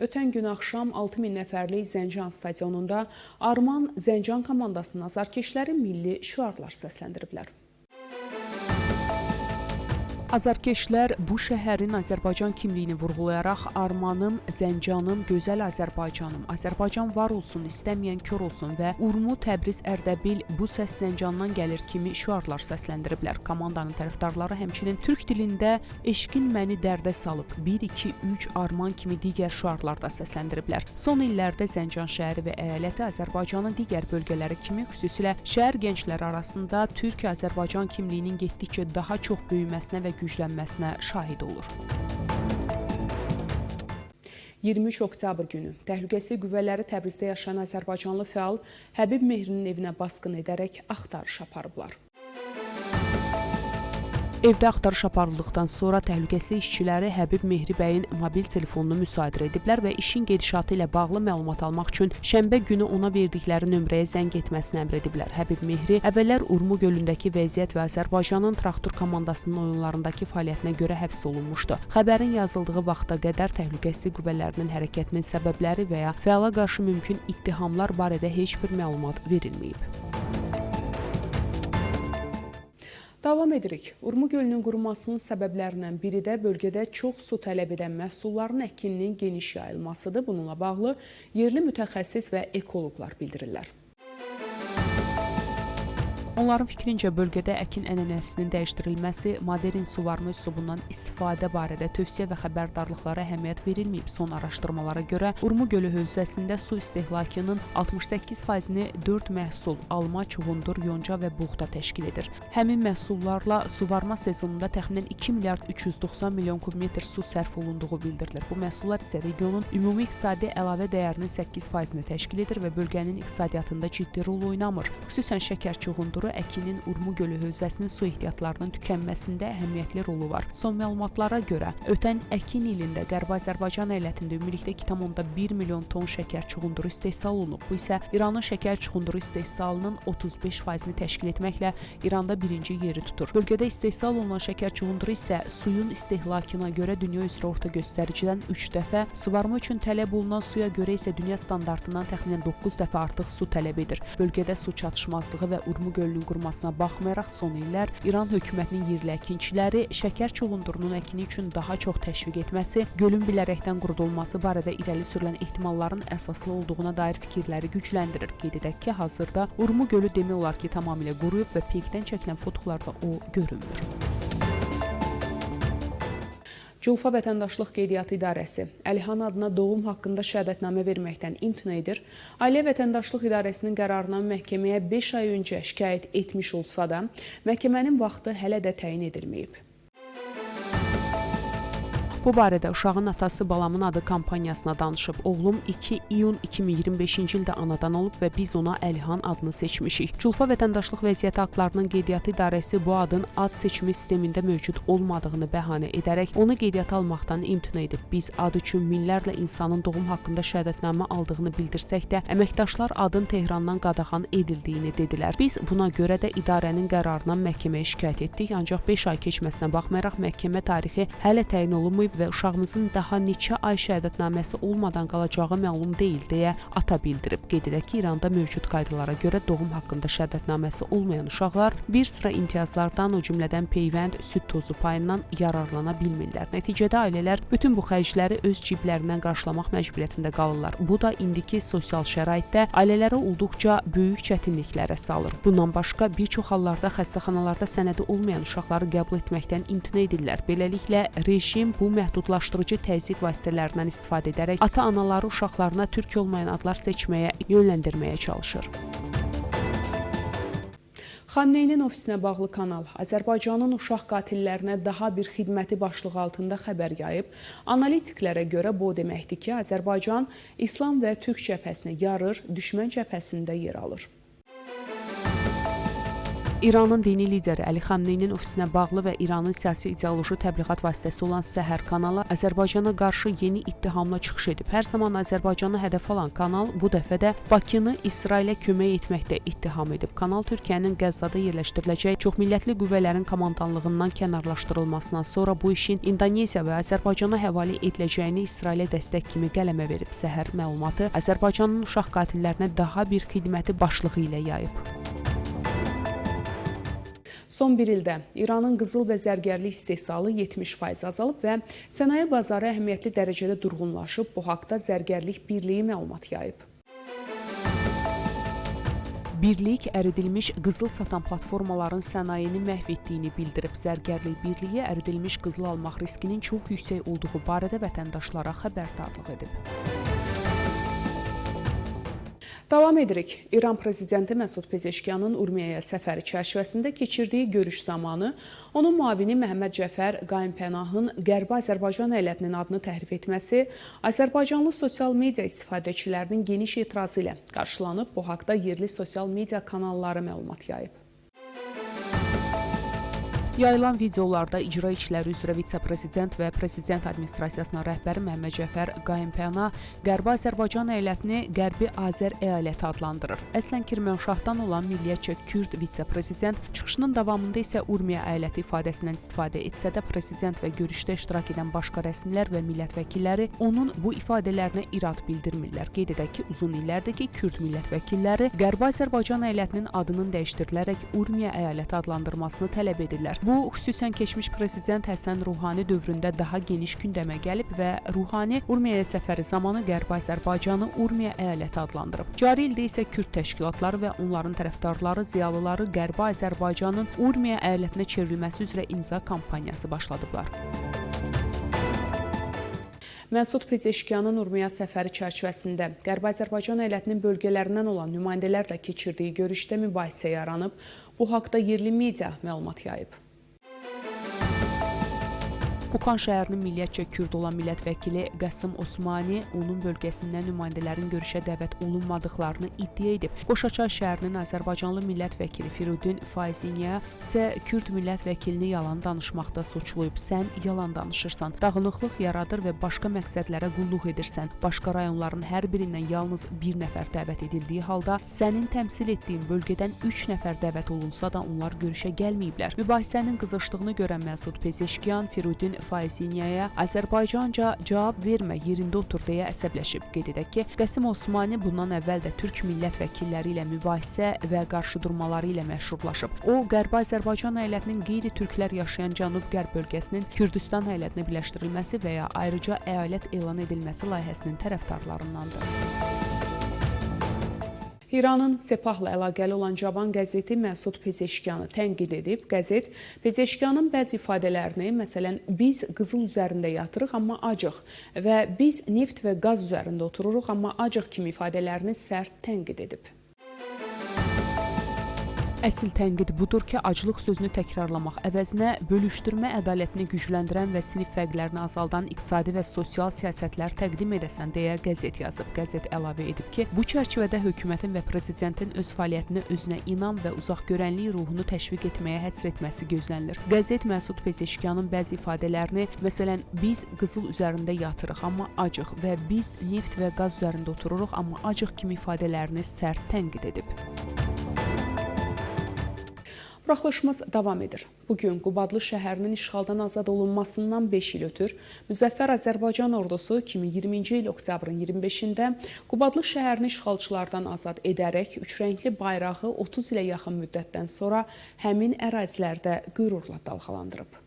Ötən gün axşam 6000 nəfərlik Zəncan stadionunda Arman Zəncan komandasının azarkeşləri milli şüarlar səsləndiriblər. Azarkeşlər bu şəhərin Azərbaycan kimliyini vurğulayaraq Armanım, Zəncanım, gözəl Azərbaycanım, Azərbaycan var olsun, istəməyən kör olsun və Urmu, Təbriz, Ərdəbil bu səs Zəncandan gəlir kimi şüarlar səsləndiriblər. Komandanın tərəfdarları həmçinin türk dilində eşqin məni dərdə salıb, 1, 2, 3 Arman kimi digər şüarlar da səsləndiriblər. Son illərdə Zəncan şəhəri və əyaləti Azərbaycanın digər bölgələri kimi xüsusilə şəhər gəncləri arasında Türk-Azərbaycan kimliyinin getdikcə daha çox böyüməsinə və güclənməsinə şahid olur. 23 oktyabr günü təhlükəsizlik qüvvələri Təbrizdə yaşayan azərbaycanlı fəal Həbib Mehrinin evinə basqın edərək axtarış aparıblar. Evdə axtarış aparıldıqdan sonra təhlükəsizlik işçiləri Həbib Mehri bəyin mobil telefonunu müsadirə ediblər və işin gedişatı ilə bağlı məlumat almaq üçün şənbə günü ona verdikləri nömrəyə zəng etməsini əmr ediblər. Həbib Mehri əvvəllər Urmu gölündəki vəziyyət və Azərbaycanın traktor komandasının oyunlarındakı fəaliyyətinə görə həbs olunmuşdu. Xəbərin yazıldığı vaxta qədər təhlükəsizlik qüvvələrinin hərəkətinin səbəbləri və ya fəala qarşı mümkün ittihamlar barədə heç bir məlumat verilməyib. Davam edirik. Urmu gölünün qurumasının səbəblərindən biri də bölgədə çox su tələb edən məhsulların əkininin geniş yayılmasıdır. Bununla bağlı yerli mütəxəssis və ekoloqlar bildirirlər. Onların fikrincə bölgədə əkin ənənəsinin dəyişdirilməsi, modern suvarma üslubundan istifadə barədə tövsiyə və xəbərdarlıqlara əhəmiyyət verilməyib. Son araşdırmalara görə Urmu gölü hövzəsində su istehlakının 68%-ni 4 məhsul alma, çuğundur, yonca və buğda təşkil edir. Həmin məhsullarla suvarma sezonunda təxminən 2 milyard 390 milyon kubmetr su sərf olunduğu bildirilir. Bu məhsullar isə regionun ümumi iqtisadi əlavə dəyərinin 8%-ni təşkil edir və bölgənin iqtisadiyyatında ciddi rol oynamır. Xüsusən şəkər çuğunduru əkinin Urmu gölü hövzəsinin su ehtiyatlarının tükənməsində əhəmiyyətli rolu var. Son məlumatlara görə, ötən əkin ilində Qərbi Azərbaycan əyalətində ümumilikdə 2,1 milyon ton şəkər çuğunduru istehsal olunub. Bu isə İranın şəkər çuğunduru istehsalının 35%-ni təşkil etməklə İranda birinci yeri tutur. Bölgədə istehsal olunan şəkər çuğunduru isə suyun istehlakına görə dünya üzrə orta göstəricidən 3 dəfə, suvarma üçün tələb olunan suya görə isə dünya standartından təxminən 9 dəfə artıq su tələb edir. Bölgədə su çatışmazlığı və Urmu gölünün qurumasına baxmayaraq son illər İran hökumətinin yerli əkinçiləri şəkər çuğundurunun əkini üçün daha çox təşviq etməsi, gölün bilərəkdən qurudulması barədə irəli sürülən ehtimalların əsaslı olduğuna dair fikirləri gücləndirir. Qeyd edək ki, hazırda Urmu gölü demək olar ki, tamamilə quruyub və peykdən çəkilən fotolarda o görünmür. Culfa Vətəndaşlıq Qeydiyyatı İdarəsi Əlihan adına doğum haqqında şəhadətnamə verməkdən imtina edir. Ailə Vətəndaşlıq İdarəsinin qərarından məhkəməyə 5 ay öncə şikayət etmiş olsa da, məhkəmənin vaxtı hələ də təyin edilməyib. Bu barədə uşağın atası Balamın adı kampaniyasına danışıb. Oğlum 2 iyun 2025-ci ildə anadan olub və biz ona Əlihan adını seçmişik. Culfa Vətəndaşlıq Vəziyyəti Haqlarının Qeydiyyatı İdarəsi bu adın ad seçimi sistemində mövcud olmadığını bəhanə edərək onu qeydiyyata almaqdan imtina edib. Biz ad üçün minlərlə insanın doğum haqqında şəhadətnamə aldığını bildirsək də, əməkdaşlar adın Tehrandan qadağan edildiyini dedilər. Biz buna görə də idarənin qərarından məhkəməyə şikayət etdik, ancaq 5 ay keçməsinə baxmayaraq məhkəmə tarixi hələ təyin olunmayıb və uşağımızın daha neçə ay şəhadətnaməsi olmadan qalacağı məlum deyil deyə ata bildirib. Qeyd edək ki, İranda mövcud qaydalara görə doğum haqqında şəhadətnaməsi olmayan uşaqlar bir sıra imtiyazlardan, o cümlədən peyvənd, süd tozu payından yararlana bilmirlər. Nəticədə ailələr bütün bu xərcləri öz ciblərindən qarşılamaq məcburiyyətində qalırlar. Bu da indiki sosial şəraitdə ailələrə olduqca böyük çətinliklərə salır. Bundan başqa bir çox hallarda xəstəxanalarda sənədi olmayan uşaqları qəbul etməkdən imtina edirlər. Beləliklə rejim bu məhdudlaşdırıcı təzyiq vasitələrindən istifadə edərək ata-anaları uşaqlarına türk olmayan adlar seçməyə yönləndirməyə çalışır. Xamneynin ofisinə bağlı kanal Azərbaycanın uşaq qatillərinə daha bir xidməti başlığı altında xəbər yayıb. Analitiklərə görə bu deməkdir ki, Azərbaycan İslam və Türk cəbhəsini yarır, düşmən cəbhəsində yer alır. İranın dini lideri Əli Xamneyinin ofisinə bağlı və İranın siyasi ideoloji təbliğat vasitəsi olan Səhər kanalı Azərbaycana qarşı yeni ittihamla çıxış edib. Hər zaman Azərbaycanı hədəf alan kanal bu dəfə də Bakını İsrailə kömək etməkdə ittiham edib. Kanal Türkiyənin Qəzzada yerləşdiriləcək çoxmillətli qüvvələrin komandanlığından kənarlaşdırılmasından sonra bu işin İndoneziya və Azərbaycana həvalə ediləcəyini İsrailə dəstək kimi qələmə verib. Səhər məlumatı Azərbaycanın uşaq qatillərinə daha bir xidməti başlığı ilə yayıb. Son bir ildə İranın qızıl və zərgərlik istehsalı 70% azalıb və sənaye bazarı əhəmiyyətli dərəcədə durğunlaşıb. Bu haqda Zərgərlik Birliyi məlumat yayıb. Birlik əridilmiş qızıl satan platformaların sənayeni məhv etdiyini bildirib. Zərgərlik Birliyi əridilmiş qızıl almaq riskinin çox yüksək olduğu barədə vətəndaşlara xəbərdarlıq edib. Davam edirik. İran prezidenti Məsud Pezeşkiyanın Urmiyaya səfəri çərçivəsində keçirdiyi görüş zamanı onun müavini Məhəmməd Cəfər Qayınpənahın Qərbi Azərbaycan əyalətinin adını təhrif etməsi Azərbaycanlı sosial media istifadəçilərinin geniş etirazı ilə qarşılanıb. Bu haqda yerli sosial media kanalları məlumat yayıb. Yayılan videolarda icra işləri üzrə vitse-prezident və prezident administrasiyasının rəhbəri Məhəmməd Cəfər Qayınpənah Qərbi Azərbaycan əyalətini Qərbi Azər əyaləti adlandırır. Əslən Kirmanşahdan olan milliyyətcə Kürd vitse-prezident çıxışının davamında isə Urmiya əyaləti ifadəsindən istifadə etsə də prezident və görüşdə iştirak edən başqa rəsmilər və millət vəkilləri onun bu ifadələrinə irad bildirmirlər. Qeyd edək ki, uzun illərdir ki, Kürd millət vəkilləri Qərbi Azərbaycan əyalətinin adının dəyişdirilərək Urmiya əyaləti adlandırmasını tələb edirlər. Bu, xüsusən keçmiş prezident Həsən Ruhani dövründə daha geniş gündəmə gəlib və Ruhani Urmiyaya səfəri zamanı Qərbi Azərbaycanı Urmiya əyaləti adlandırıb. Cari ildə isə Kürd təşkilatları və onların tərəfdarları, ziyalıları Qərbi Azərbaycanın Urmiya əyalətinə çevrilməsi üzrə imza kampaniyası başladıblar. Məsud Pezeşkiyanın Urmiya səfəri çərçivəsində Qərbi Azərbaycan əyalətinin bölgələrindən olan nümayəndələrlə keçirdiyi görüşdə mübahisə yaranıb. Bu haqda yerli media məlumat yayıb. Bukan şəhərinin milliyyətcə Kürd olan millət vəkili Qasım Osmani onun bölgəsindən nümayəndələrin görüşə dəvət olunmadıqlarını iddia edib. Qoşaçay şəhərinin Azərbaycanlı millət vəkili Firudin Fayziniya isə Kürd millət vəkilini yalan danışmaqda suçlayıb. Sən yalan danışırsan, dağınıqlıq yaradır və başqa məqsədlərə qulluq edirsən. Başqa rayonların hər birindən yalnız bir nəfər dəvət edildiyi halda sənin təmsil etdiyin bölgədən 3 nəfər dəvət olunsa da onlar görüşə gəlməyiblər. Mübahisənin qızışdığını görən Məsud Pezeşkiyan Firudin Fayziniyaya Azərbaycanca cavab vermə, yerində otur deyə əsəbləşib. Qeyd edək ki, Qasım Osmani bundan əvvəl də türk millət vəkilləri ilə mübahisə və qarşıdurmaları ilə məşhurlaşıb. O, Qərbi Azərbaycan əyalətinin qeyri-türklər yaşayan Cənub-Qərb bölgəsinin Kürdistan əyalətinə birləşdirilməsi və ya ayrıca əyalət elan edilməsi layihəsinin tərəfdarlarındandır. İranın Sepahla əlaqəli olan Cavan qəzeti Məsud Pezeşkiyanı tənqid edib. Qəzet Pezeşkiyanın bəzi ifadələrini, məsələn, biz qızıl üzərində yatırıq, amma acıq və biz neft və qaz üzərində otururuq, amma acıq kimi ifadələrini sərt tənqid edib. Əsl tənqid budur ki, aclıq sözünü təkrarlamaq əvəzinə bölüşdürmə ədalətini gücləndirən və sinif fərqlərini azaldan iqtisadi və sosial siyasətlər təqdim edəsən deyə qəzet yazıb. Qəzet əlavə edib ki, bu çərçivədə hökumətin və prezidentin öz fəaliyyətinə özünə inam və uzaqgörənlik ruhunu təşviq etməyə həsr etməsi gözlənilir. Qəzet Məsud Pezeşkiyanın bəzi ifadələrini, məsələn, biz qızıl üzərində yatırıq, amma acıq və biz neft və qaz üzərində otururuq, amma acıq kimi ifadələrini sərt tənqid edib. Buraxılışımız davam edir. Bugün Qubadlı şəhərinin işğaldan azad olunmasından 5 il ötür, Müzəffər Azərbaycan ordusu 2020-ci il oktyabrın 25-də Qubadlı şəhərini işğalçılardan azad edərək üçrəngli bayrağı 30 ilə yaxın müddətdən sonra həmin ərazilərdə qürurla dalğalandırıb.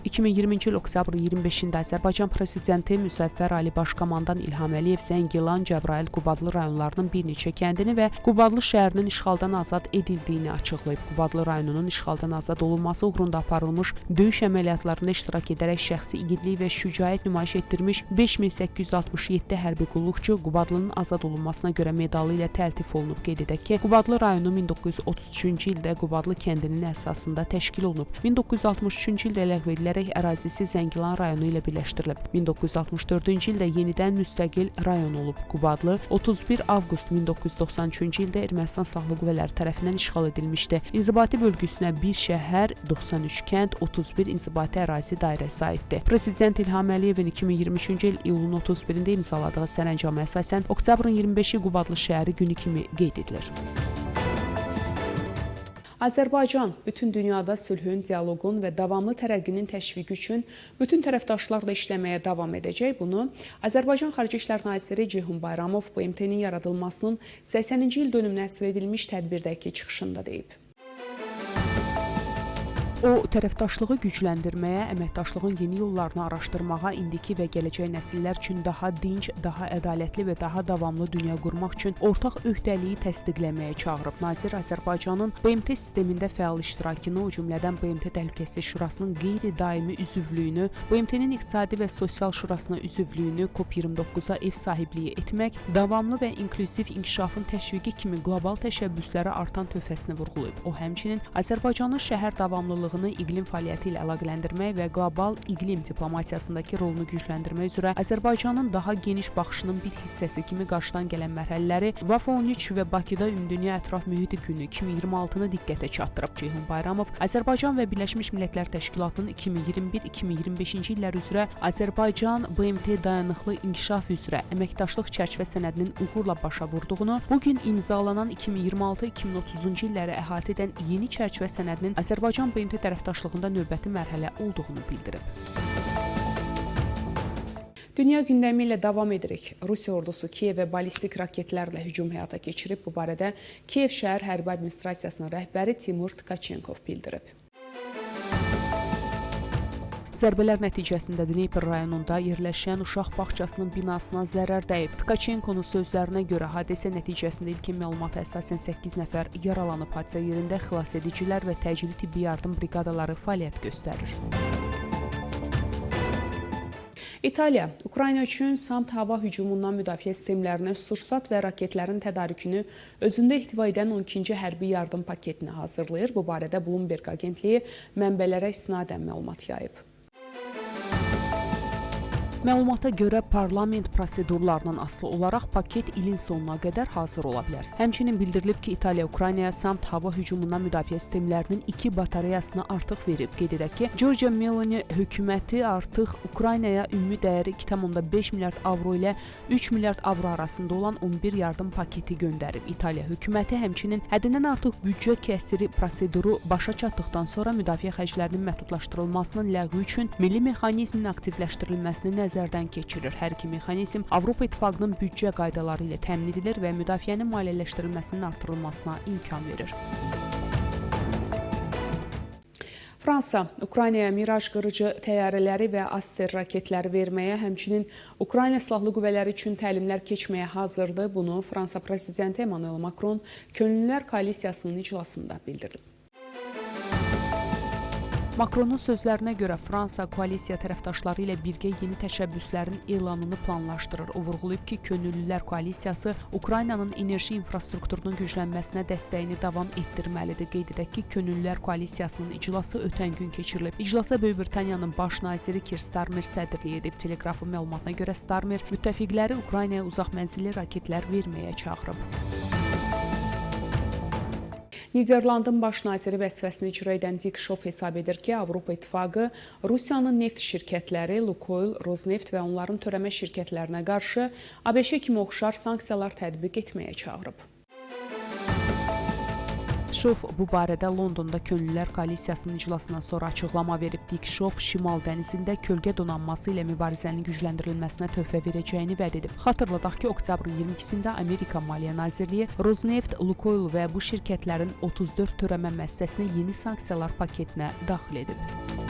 2020-ci il oktyabrın 25-də Azərbaycan prezidenti Müzəffər Ali Başkomandan İlham Əliyev Zəngilan, Cəbrayıl, Qubadlı rayonlarının bir neçə kəndini və Qubadlı şəhərinin işğaldan azad edildiyini açıqlayıb. Qubadlı rayonunun işğaldan azad olunması uğrunda aparılmış döyüş əməliyyatlarında iştirak edərək şəxsi igidlik və şücaət nümayiş etdirmiş 5867 hərbi qulluqçu Qubadlının azad olunmasına görə medalı ilə təltif olunub. Qeyd edək ki, Qubadlı rayonu 1933-cü ildə Qubadlı kəndinin əsasında təşkil olunub. 1963-cü ildə ləğv edilərək demək ərazisi Zəngilan rayonu ilə birləşdirilib. 1964-cü ildə yenidən müstəqil rayon olub. Qubadlı 31 avqust 1993-cü ildə Ermənistan Silahlı Qüvvələri tərəfindən işğal edilmişdi. İnzibati bölgüsünə 1 şəhər, 93 kənd, 31 inzibati ərazi dairəsi aiddir. Prezident İlham Əliyevin 2023-cü il iyulun 31-də imzaladığı sərəncama əsasən oktyabrın 25-i Qubadlı şəhəri günü kimi qeyd edilir. Azərbaycan bütün dünyada sülhün, dialoqun və davamlı tərəqqinin təşviqi üçün bütün tərəfdaşlarla işləməyə davam edəcək. Bunu Azərbaycan Xarici İşlər Naziri Ceyhun Bayramov BMT-nin yaradılmasının 80-ci il dönümünə həsr edilmiş tədbirdəki çıxışında deyib. O, tərəfdaşlığı gücləndirməyə, əməkdaşlığın yeni yollarını araşdırmağa, indiki və gələcək nəsillər üçün daha dinc, daha ədalətli və daha davamlı dünya qurmaq üçün ortaq öhdəliyi təsdiqləməyə çağırıb. Nazir Azərbaycanın BMT sistemində fəal iştirakını, o cümlədən BMT Təhlükəsizlik Şurasının qeyri-daimi üzvlüyünü, BMT-nin İqtisadi və Sosial Şurasına üzvlüyünü, COP29-a ev sahibliyi etmək, davamlı və inklüziv inkişafın təşviqi kimi qlobal təşəbbüslərə artan töhfəsini vurğulayıb. O, həmçinin Azərbaycanın şəhər davamlılığı iqlim fəaliyyəti ilə əlaqələndirmək və qlobal iqlim diplomatiyasındakı rolunu gücləndirmək üzrə Azərbaycanın daha geniş baxışının bir hissəsi kimi qarşıdan gələn mərhələləri VAFA 13 və Bakıda Ümumdünya Ətraf Mühiti Günü 2026-nı diqqətə çatdırıb. Ceyhun Bayramov Azərbaycan və Birləşmiş Millətlər Təşkilatının 2021-2025-ci illər üzrə Azərbaycan BMT dayanıqlı inkişaf üzrə əməkdaşlıq çərçivə sənədinin uğurla başa vurduğunu, bugün imzalanan 2026-2030-cu illəri əhatə edən yeni çərçivə sənədinin Azərbaycan BMT tərəfdaşlığında növbəti mərhələ olduğunu bildirib. Dünya gündəmi ilə davam edirik. Rusiya ordusu Kiyevə ballistik raketlərlə hücum həyata keçirib. Bu barədə Kiyev şəhər hərbi administrasiyasının rəhbəri Timur Tkaçenkov bildirib. Zərbələr nəticəsində Dnepr rayonunda yerləşən uşaq bağçasının binasına zərər dəyib. Tkaçenkonun sözlərinə görə hadisə nəticəsində ilkin məlumata əsasən 8 nəfər yaralanıb. Hadisə yerində xilasedicilər və təcili tibbi yardım briqadaları fəaliyyət göstərir. İtaliya, Ukrayna üçün SAMT hava hücumundan müdafiə sistemlərinə sursat və raketlərin tədarükünü özündə ehtiva edən 12-ci hərbi yardım paketini hazırlayır. Bu barədə Bloomberg agentliyi mənbələrə istinadən məlumat yayıb. Məlumata görə parlament prosedurlarından asılı olaraq paket ilin sonuna qədər hazır ola bilər. Həmçinin bildirilib ki, İtaliya Ukraynaya SAMT hava hücumundan müdafiə sistemlərinin 2 batareyasını artıq verib. Qeyd edək ki, Giorgia Meloni hökuməti artıq Ukraynaya ümumi dəyəri 2,5 milyard avro ilə 3 milyard avro arasında olan 11 yardım paketi göndərib. İtaliya hökuməti həmçinin həddindən artıq büdcə kəsiri proseduru başa çatdıqdan sonra müdafiə xərclərinin məhdudlaşdırılmasının ləğvi üçün milli mexanizmin aktivləşdirilməsini nəzərdən keçirir. Hər iki mexanizm Avropa İttifaqının büdcə qaydaları ilə təmin edilir və müdafiənin maliyyələşdirilməsinin artırılmasına imkan verir. Fransa, Ukraynaya Miraj qırıcı təyyarələri və Aster raketləri verməyə, həmçinin Ukrayna Silahlı Qüvvələri üçün təlimlər keçməyə hazırdır. Bunu Fransa Prezidenti Emmanuel Macron Könüllülər Koalisiyasının iclasında bildirdi. Macronun sözlərinə görə Fransa koalisiya tərəfdaşları ilə birgə yeni təşəbbüslərin elanını planlaşdırır. O vurğulayıb ki, Könüllülər Koalisiyası Ukraynanın enerji infrastrukturunun güclənməsinə dəstəyini davam etdirməlidir. Qeyd edək ki, Könüllülər Koalisiyasının iclası ötən gün keçirilib. İclasa Böyük Britaniyanın baş naziri Keir Starmer sədrlik edib. Teleqrafın məlumatına görə Starmer müttəfiqləri Ukraynaya uzaq mənzilli raketlər verməyə çağırıb. Niderlandın baş naziri vəzifəsini icra edən Dick Schoof hesab edir ki, Avropa İttifaqı Rusiyanın neft şirkətləri Lukoil, Rosneft və onların törəmə şirkətlərinə qarşı ABŞ kimi oxşar sanksiyalar tətbiq etməyə çağırıb. Schoof bu barədə Londonda Könüllülər Koalisiyasının iclasından sonra açıqlama verib. Dick Schoof Şimal dənizində kölgə donanması ilə mübarizənin gücləndirilməsinə töhfə verəcəyini vəd edib. Xatırladaq ki, oktyabrın 22-sində Amerika Maliyyə Nazirliyi Rosneft, Lukoil və bu şirkətlərin 34 törəmə müəssisəsini yeni sanksiyalar paketinə daxil edib.